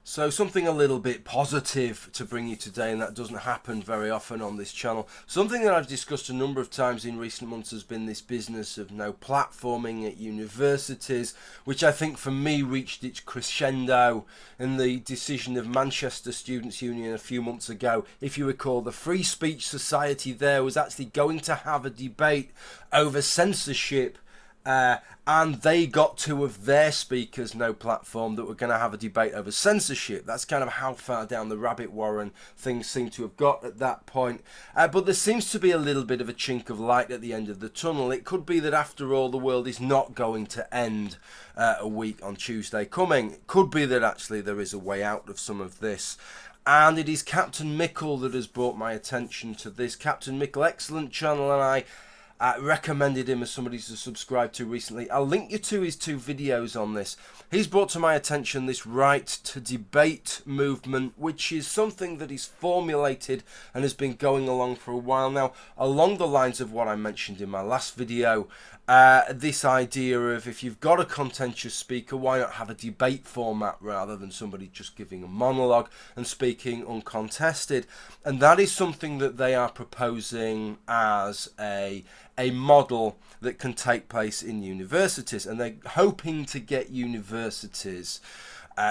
So something a little bit positive to bring you today, and that doesn't happen very often on this channel. Something that I've discussed a number of times in recent months has been this business of no platforming at universities, which I think for me reached its crescendo in the decision of Manchester Students Union a few months ago. If you recall, the Free Speech Society there was actually going to have a debate over censorship, and they got two of their speakers, no platform, that were going to have a debate over censorship. That's kind of how far down the rabbit warren things seem to have got at that point. But there seems to be a little bit of a chink of light at the end of the tunnel. It could be that after all the world is not going to end a week on Tuesday coming. It could be that actually there is a way out of some of this. And it is Captain Mickle that has brought my attention to this. Captain Mickle, excellent channel, and I recommended him as somebody to subscribe to recently. I'll link you to his two videos on this. He's brought to my attention this right to debate movement, which is something that he's formulated and has been going along for a while now, along the lines of what I mentioned in my last video. This idea of, if you've got a contentious speaker, why not have a debate format rather than somebody just giving a monologue and speaking uncontested? And that is something that they are proposing as a model that can take place in universities, and they're hoping to get universities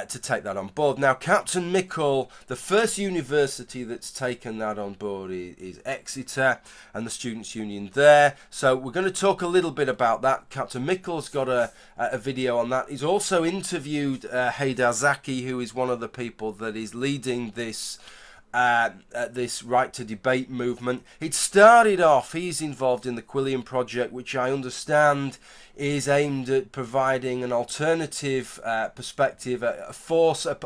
to take that on board. Now, Captain Mickle, the first university that's taken that on board is Exeter and the Students' Union there. So we're going to talk a little bit about that. Captain Mickle's got a video on that. He's also interviewed Haydar Zaki, who is one of the people that is leading this right to debate movement. It started off, he's involved in the Quilliam project, which I understand is aimed at providing an alternative perspective, a force, a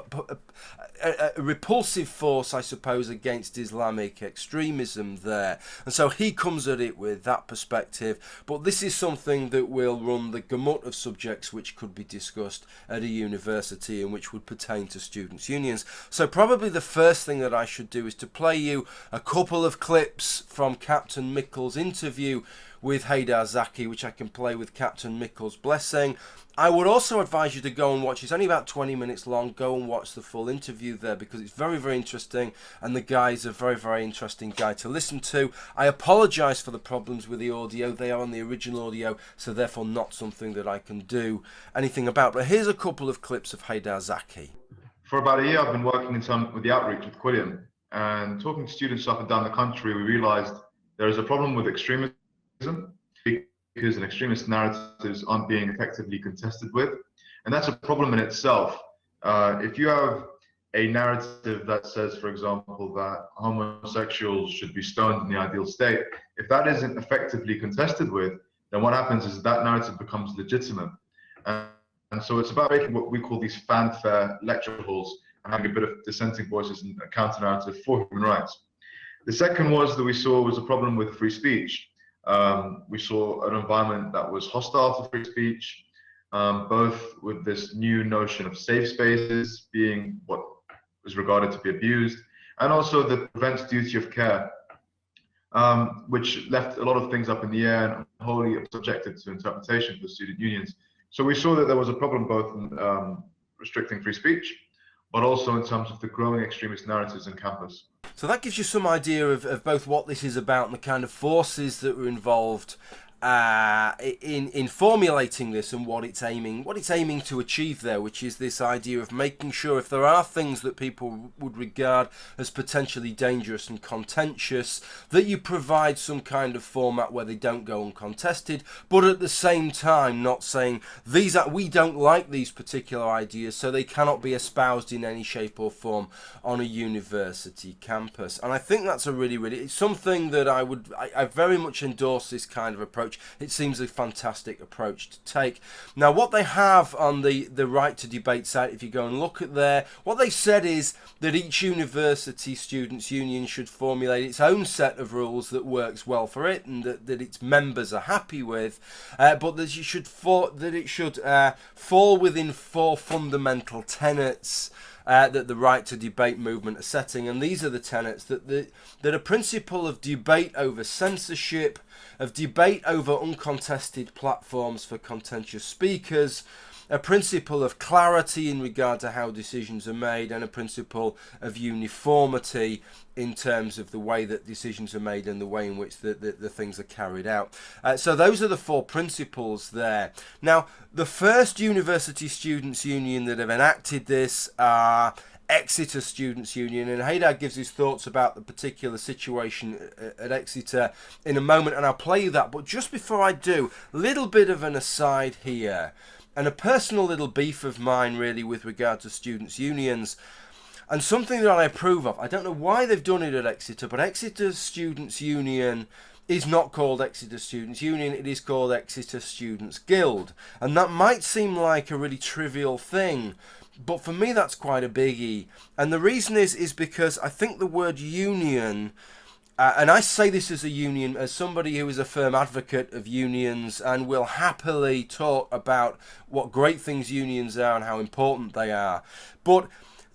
repulsive force, I suppose, against Islamic extremism there. And so he comes at it with that perspective. But this is something that will run the gamut of subjects which could be discussed at a university and which would pertain to students' unions. So probably the first thing that I should do is to play you a couple of clips from Captain Mickle's interview with Haydar Zaki, which I can play with Captain Mickle's blessing. I would also advise you to go and watch, it's only about 20 minutes long, go and watch the full interview there, because it's very, very interesting, and the guy's a very, very interesting guy to listen to. I apologise for the problems with the audio. They are on the original audio, so therefore not something that I can do anything about. But here's a couple of clips of Haydar Zaki. For about a year, I've been working with the outreach with Quilliam, and talking to students up and down the country, we realised there is a problem with extremism, because extremist narratives aren't being effectively contested with, and that's a problem in itself. If you have a narrative that says, for example, that homosexuals should be stoned in the ideal state, if that isn't effectively contested with, then what happens is that narrative becomes legitimate. And so it's about making what we call these fanfare lecture halls and having a bit of dissenting voices and a counter narrative for human rights. The second we saw was a problem with free speech. We saw an environment that was hostile to free speech, both with this new notion of safe spaces being what was regarded to be abused, and also the prevents duty of care, which left a lot of things up in the air and wholly subjected to interpretation for student unions. So we saw that there was a problem both in restricting free speech, but also in terms of the growing extremist narratives in campus. So that gives you some idea of both what this is about and the kind of forces that were involved in formulating this, and what it's aiming to achieve there, which is this idea of making sure, if there are things that people would regard as potentially dangerous and contentious, that you provide some kind of format where they don't go uncontested, but at the same time not saying we don't like these particular ideas, so they cannot be espoused in any shape or form on a university campus. And I think that's it's something that I very much endorse this kind of approach. It seems a fantastic approach to take. Now, what they have on the Right to Debate site, if you go and look at there, what they said is that each university students' union should formulate its own set of rules that works well for it and that its members are happy with, but that it should fall within four fundamental tenets that the Right to Debate movement are setting. And these are the tenets: that a principle of debate over censorship, of debate over uncontested platforms for contentious speakers, a principle of clarity in regard to how decisions are made, and a principle of uniformity in terms of the way that decisions are made and the way in which the things are carried out. So those are the 4 principles there. Now, the first university students' union that have enacted this are Exeter Students Union, and Haydar gives his thoughts about the particular situation at Exeter in a moment, and I'll play you that. But just before I do, a little bit of an aside here, and a personal little beef of mine really with regard to students' unions, and something that I approve of. I don't know why they've done it at Exeter, but Exeter Students Union is not called Exeter Students Union, it is called Exeter Students Guild. And that might seem like a really trivial thing, but for me that's quite a biggie. And the reason is because I think the word union, and I say this as a union, as somebody who is a firm advocate of unions and will happily talk about what great things unions are and how important they are. But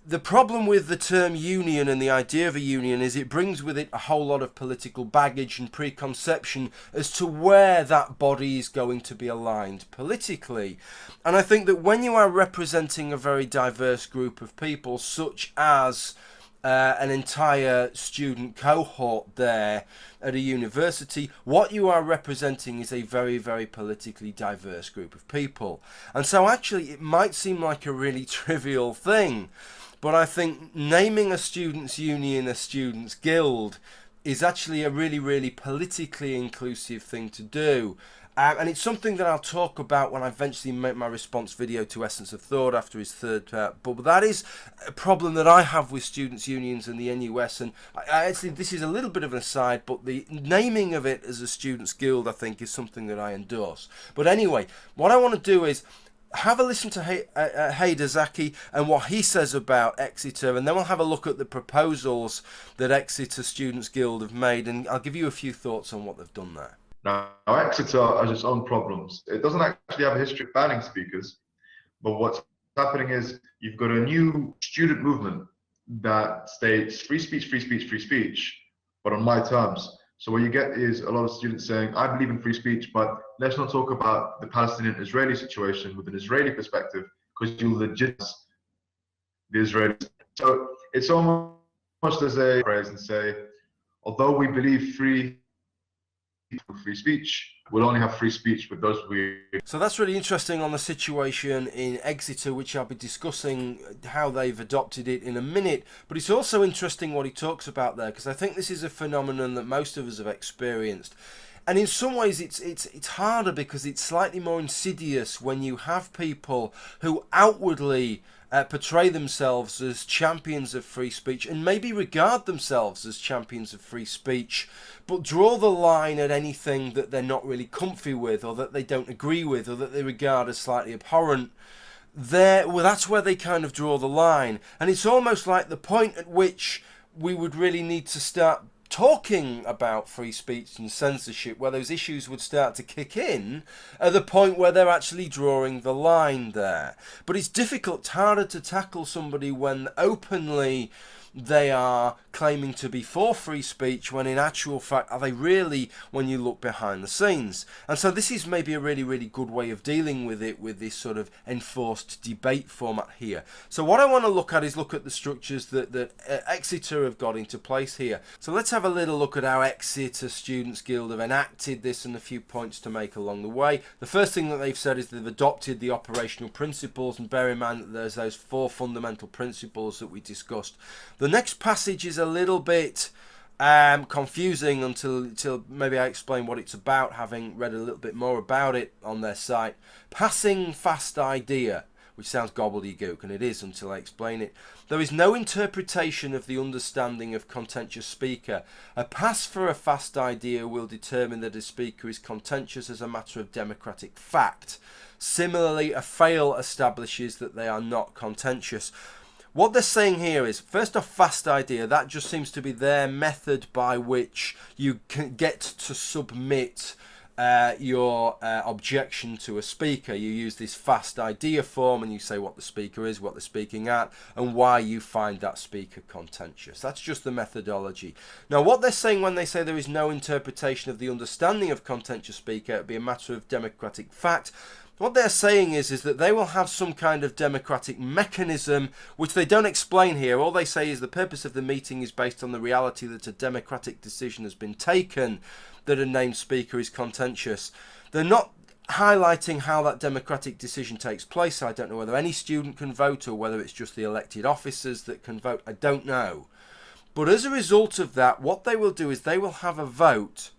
the problem with the term union and the idea of a union is it brings with it a whole lot of political baggage and preconception as to where that body is going to be aligned politically. And I think that when you are representing a very diverse group of people, such as an entire student cohort there at a university, what you are representing is a very, very politically diverse group of people. And so actually it might seem like a really trivial thing, but I think naming a students' union a students' guild is actually a really, really politically inclusive thing to do. And it's something that I'll talk about when I eventually make my response video to Essence of Thought after his third but that is a problem that I have with students' unions and the NUS. And I actually, this is a little bit of an aside, but the naming of it as a students' guild, I think, is something that I endorse. But anyway, what I want to do is have a listen to Haydar Zaki and what he says about Exeter, and then we'll have a look at the proposals that Exeter Students Guild have made, and I'll give you a few thoughts on what they've done there. Now, Exeter has its own problems. It doesn't actually have a history of banning speakers, but what's happening is you've got a new student movement that states free speech, free speech, free speech, but on my terms. So what you get is a lot of students saying, I believe in free speech, but let's not talk about the Palestinian-Israeli situation with an Israeli perspective, because you legitimize the Israelis. So it's almost as a phrase and say, although we believe free speech, we'll only have free speech with those we... So that's really interesting on the situation in Exeter, which I'll be discussing how they've adopted it in a minute. But it's also interesting what he talks about there, because I think this is a phenomenon that most of us have experienced. And in some ways it's harder because it's slightly more insidious when you have people who outwardly portray themselves as champions of free speech and maybe regard themselves as champions of free speech, but draw the line at anything that they're not really comfy with, or that they don't agree with, or that they regard as slightly abhorrent. Well, that's where they kind of draw the line. And it's almost like the point at which we would really need to start talking about free speech and censorship, where those issues would start to kick in, at the point where they're actually drawing the line there. But it's difficult, it's harder to tackle somebody when openly they are claiming to be for free speech, when in actual fact are they really, when you look behind the scenes. And so this is maybe a really, really good way of dealing with it, with this sort of enforced debate format here. So what I want to look at is look at the structures that Exeter have got into place here. So let's have a little look at how Exeter Students Guild have enacted this, and a few points to make along the way. The first thing that they've said is they've adopted the operational principles, and bear in mind that there's those 4 fundamental principles that we discussed. The next passage is a little bit confusing until maybe I explain what it's about, having read a little bit more about it on their site. Passing fast idea, which sounds gobbledygook, and it is until I explain it. There is no interpretation of the understanding of contentious speaker. A pass for a fast idea will determine that a speaker is contentious as a matter of democratic fact. Similarly, a fail establishes that they are not contentious. What they're saying here is, first off, fast idea, that just seems to be their method by which you can get to submit your objection to a speaker. You use this fast idea form and you say what the speaker is, what they're speaking at, and why you find that speaker contentious. That's just the methodology. Now, what they're saying when they say there is no interpretation of the understanding of contentious speaker, it would be a matter of democratic fact. What they're saying is that they will have some kind of democratic mechanism, which they don't explain here. All they say is the purpose of the meeting is based on the reality that a democratic decision has been taken, that a named speaker is contentious. They're not highlighting how that democratic decision takes place. I don't know whether any student can vote or whether it's just the elected officers that can vote. I don't know. But as a result of that, what they will do is they will have a vote.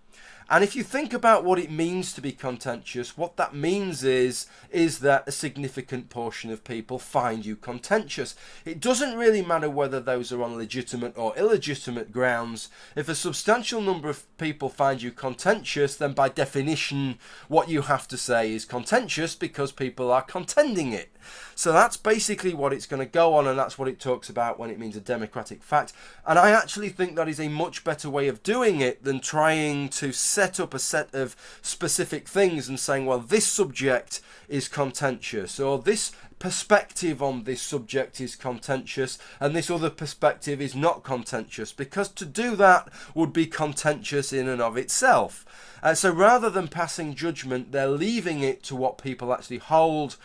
And if you think about what it means to be contentious, what that means is that a significant portion of people find you contentious. It doesn't really matter whether those are on legitimate or illegitimate grounds. If a substantial number of people find you contentious, then by definition, what you have to say is contentious because people are contending it. So that's basically what it's going to go on, and that's what it talks about when it means a democratic fact. And I actually think that is a much better way of doing it than trying to set up a set of specific things and saying, well, this subject is contentious, or this perspective on this subject is contentious, and this other perspective is not contentious, because to do that would be contentious in and of itself. So rather than passing judgment, they're leaving it to what people actually hold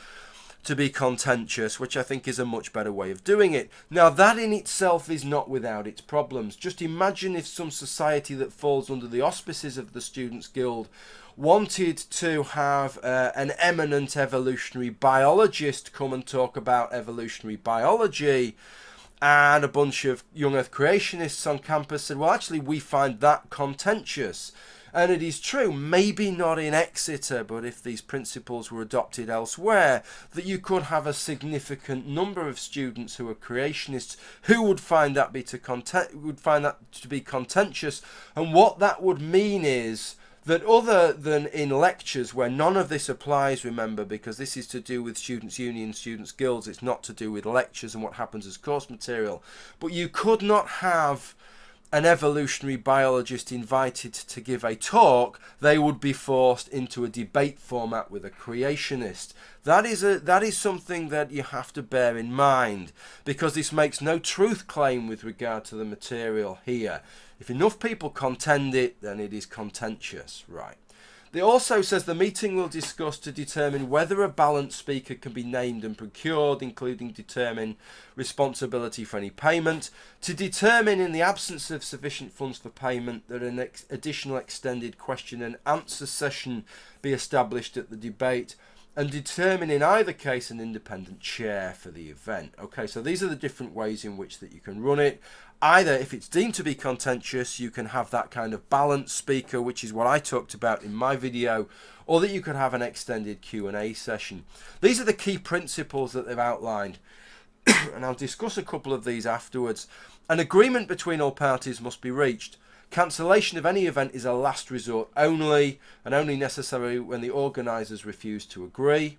to be contentious, which I think is a much better way of doing it. Now, that in itself is not without its problems. Just imagine if some society that falls under the auspices of the Students' Guild wanted to have an eminent evolutionary biologist come and talk about evolutionary biology, and a bunch of young earth creationists on campus said, well, actually, we find that contentious. And it is true, maybe not in Exeter, but if these principles were adopted elsewhere, that you could have a significant number of students who are creationists who would find that to be contentious. And what that would mean is that other than in lectures where none of this applies, remember, because this is to do with students' unions, students' guilds, it's not to do with lectures and what happens as course material, but you could not have an evolutionary biologist invited to give a talk. They would be forced into a debate format with a creationist. That is something that you have to bear in mind, because this makes no truth claim with regard to the material here. If enough people contend it, then it is contentious, right? It also says the meeting will discuss to determine whether a balanced speaker can be named and procured, including determine responsibility for any payment, to determine in the absence of sufficient funds for payment that an additional extended question and answer session be established at the debate, and determine in either case an independent chair for the event. Okay, so these are the different ways in which that you can run it. Either if it's deemed to be contentious, you can have that kind of balanced speaker, which is what I talked about in my video, or that you could have an extended Q&A session. These are the key principles that they've outlined, and I'll discuss a couple of these afterwards. An agreement between all parties must be reached. Cancellation of any event is a last resort only, and only necessary when the organisers refuse to agree.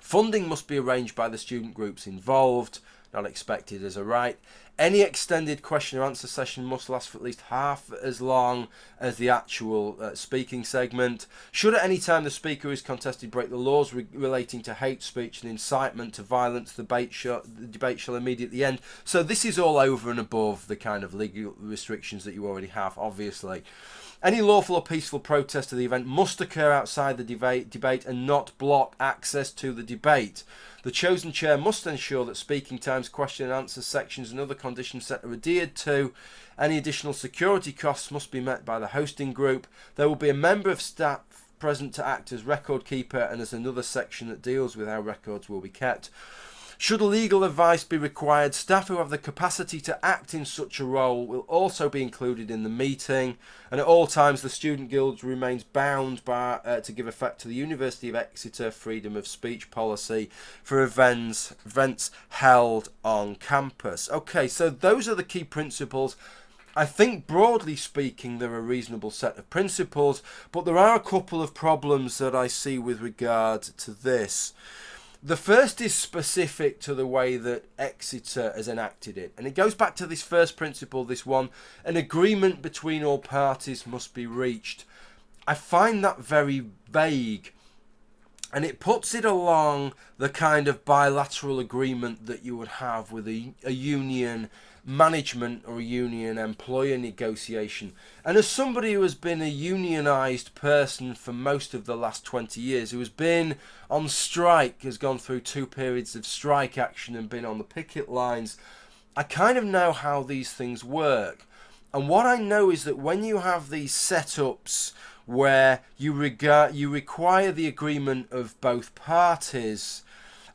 Funding must be arranged by the student groups involved, not expected as a right. Any extended question or answer session must last for at least half as long as the actual speaking segment. Should at any time the speaker is contested break the laws relating to hate speech and incitement to violence, the debate shall immediately end. So this is all over and above the kind of legal restrictions that you already have, obviously. Any lawful or peaceful protest of the event must occur outside the debate and not block access to the debate. The chosen chair must ensure that speaking times, question and answer sections and other conditions set are adhered to. Any additional security costs must be met by the hosting group. There will be a member of staff present to act as record keeper, and there's another section that deals with how records will be kept. Should legal advice be required, staff who have the capacity to act in such a role will also be included in the meeting, and at all times the Student Guild remains bound to give effect to the University of Exeter freedom of speech policy for events held on campus. Okay, so those are the key principles. I think broadly speaking they're a reasonable set of principles, but there are a couple of problems that I see with regard to this. The first is specific to the way that Exeter has enacted it, and it goes back to this first principle, this one, an agreement between all parties must be reached. I find that very vague. And it puts it along the kind of bilateral agreement that you would have with a union management or a union employer negotiation. And as somebody who has been a unionised person for most of the last 20 years, who has been on strike, has gone through 2 periods of strike action and been on the picket lines, I kind of know how these things work. And what I know is that when you have these setups where you require the agreement of both parties,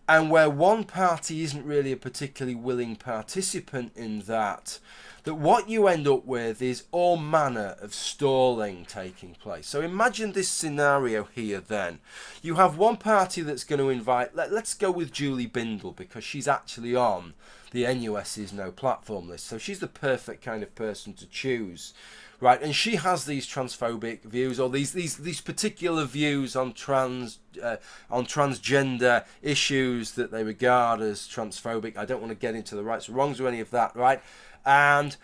and where one party isn't really a particularly willing participant in that what you end up with is all manner of stalling taking place. So imagine this scenario here then. You have one party that's going to invite, let's go with Julie Bindel, because she's actually on the NUS's no platform list. So she's the perfect kind of person to choose. Right, and she has these transphobic views, or these particular views on transgender issues that they regard as transphobic. I don't want to get into the rights or wrongs or any of that, right? And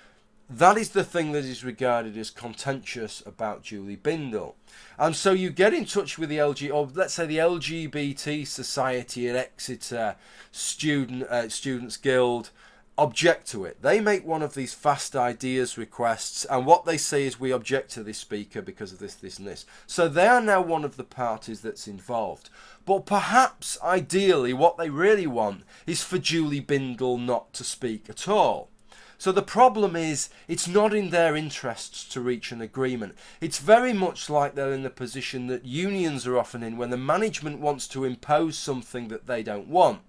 that is the thing that is regarded as contentious about Julie Bindel. And so you get in touch with the LGBT Society at Exeter Students Guild, object to it. They make one of these fast ideas requests, and what they say is, we object to this speaker because of this, this and this. So they are now one of the parties that's involved. But perhaps ideally what they really want is for Julie Bindel not to speak at all. So the problem is, it's not in their interests to reach an agreement. It's very much like they're in the position that unions are often in when the management wants to impose something that they don't want.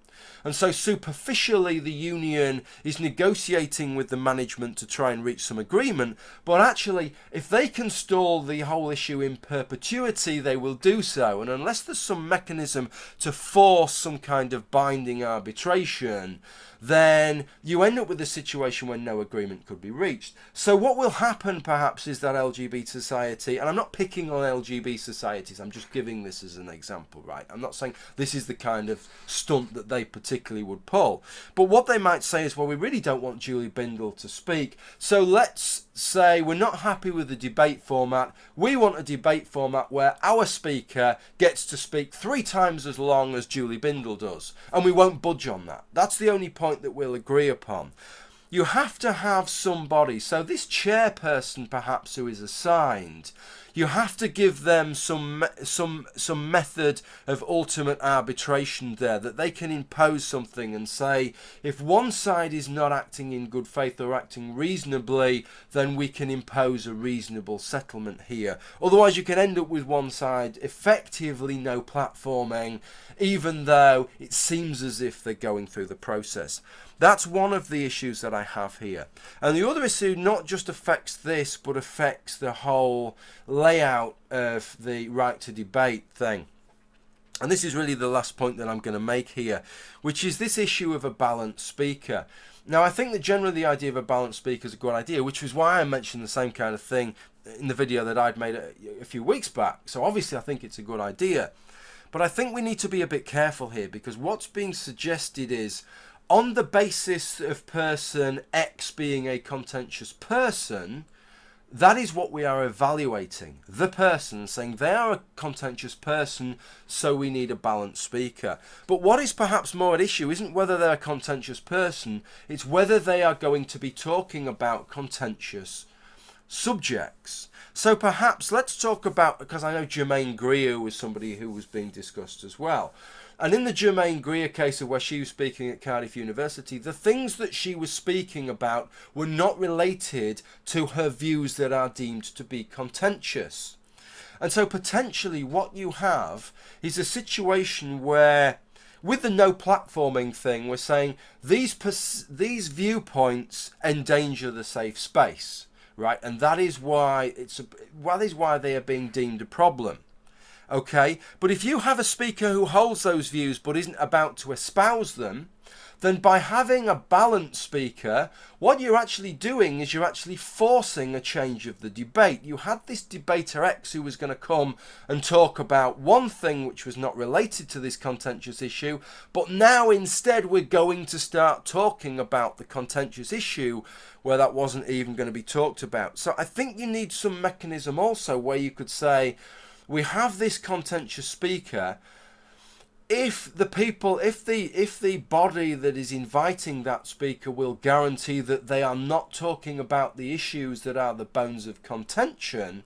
And so superficially the union is negotiating with the management to try and reach some agreement, but actually if they can stall the whole issue in perpetuity, they will do so. And unless there's some mechanism to force some kind of binding arbitration, then you end up with a situation where no agreement could be reached. So what will happen perhaps is that LGBT society, and I'm not picking on LGBT societies, I'm just giving this as an example, right? I'm not saying this is the kind of stunt that they particularly would pull. But what they might say is, well, we really don't want Julie Bindel to speak, so let's say we're not happy with the debate format. We want a debate format where our speaker gets to speak 3 times as long as Julie Bindel does, and we won't budge on that. That's the only point that we'll agree upon. You have to have somebody, so this chairperson perhaps who is assigned, you have to give them some method of ultimate arbitration there, that they can impose something and say, if one side is not acting in good faith or acting reasonably, then we can impose a reasonable settlement here. Otherwise you can end up with one side effectively no platforming, even though it seems as if they're going through the process. That's one of the issues that I have here. And the other issue not just affects this, but affects the whole layout of the right to debate thing. And this is really the last point that I'm going to make here, which is this issue of a balanced speaker. Now, I think that generally the idea of a balanced speaker is a good idea, which was why I mentioned the same kind of thing in the video that I'd made a few weeks back. So obviously I think it's a good idea. But I think we need to be a bit careful here, because what's being suggested is, on the basis of person X being a contentious person, that is what we are evaluating. The person, saying they are a contentious person, so we need a balanced speaker. But what is perhaps more at issue isn't whether they're a contentious person, it's whether they are going to be talking about contentious subjects. So perhaps let's talk about, because I know Germaine Greer was somebody who was being discussed as well. And in the Germaine Greer case of where she was speaking at Cardiff University, the things that she was speaking about were not related to her views that are deemed to be contentious. And so potentially what you have is a situation where, with the no platforming thing, we're saying these viewpoints endanger the safe space, right? And that is why they are being deemed a problem. Okay, but if you have a speaker who holds those views but isn't about to espouse them, then by having a balanced speaker, what you're actually doing is you're actually forcing a change of the debate. You had this debater X who was going to come and talk about one thing which was not related to this contentious issue, but now instead we're going to start talking about the contentious issue where that wasn't even going to be talked about. So I think you need some mechanism also where you could say, we have this contentious speaker, if the body that is inviting that speaker will guarantee that they are not talking about the issues that are the bones of contention,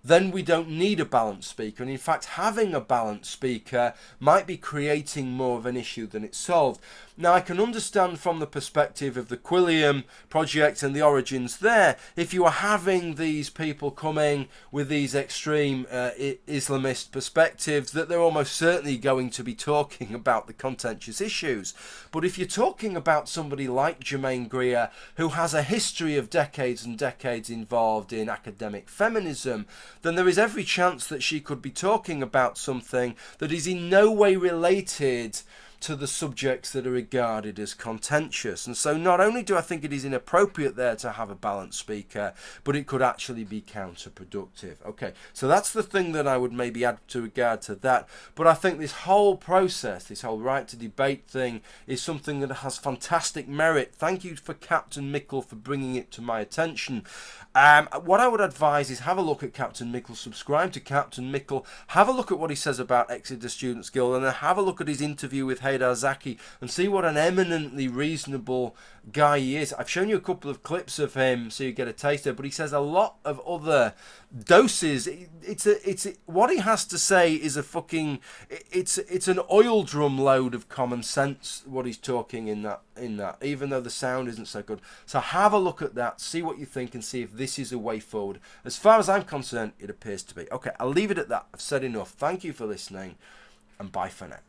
then we don't need a balanced speaker. And in fact, having a balanced speaker might be creating more of an issue than it solved. Now, I can understand from the perspective of the Quilliam project and the origins there, if you are having these people coming with these extreme Islamist perspectives, that they're almost certainly going to be talking about the contentious issues. But if you're talking about somebody like Germaine Greer, who has a history of decades and decades involved in academic feminism, then there is every chance that she could be talking about something that is in no way related to the subjects that are regarded as contentious. And so not only do I think it is inappropriate there to have a balanced speaker, but it could actually be counterproductive. Okay, so that's the thing that I would maybe add to regard to that. But I think this whole process, this whole right to debate thing, is something that has fantastic merit. Thank you for Captain Mickle for bringing it to my attention. What I would advise is have a look at Captain Mickle, subscribe to Captain Mickle, have a look at what he says about Exeter Students Guild, and then have a look at his interview with Haydar Zaki and see what an eminently reasonable guy he is. I've shown you a couple of clips of him so you get a taster, but he says a lot of other doses. It's what he has to say is a fucking it's an oil drum load of common sense what he's talking in that, even though the sound isn't so good. So have a look at that, see what you think, and see if this is a way forward. As far as I'm concerned, it appears to be. Okay, I'll leave it at that. I've said enough. Thank you for listening, and bye for now.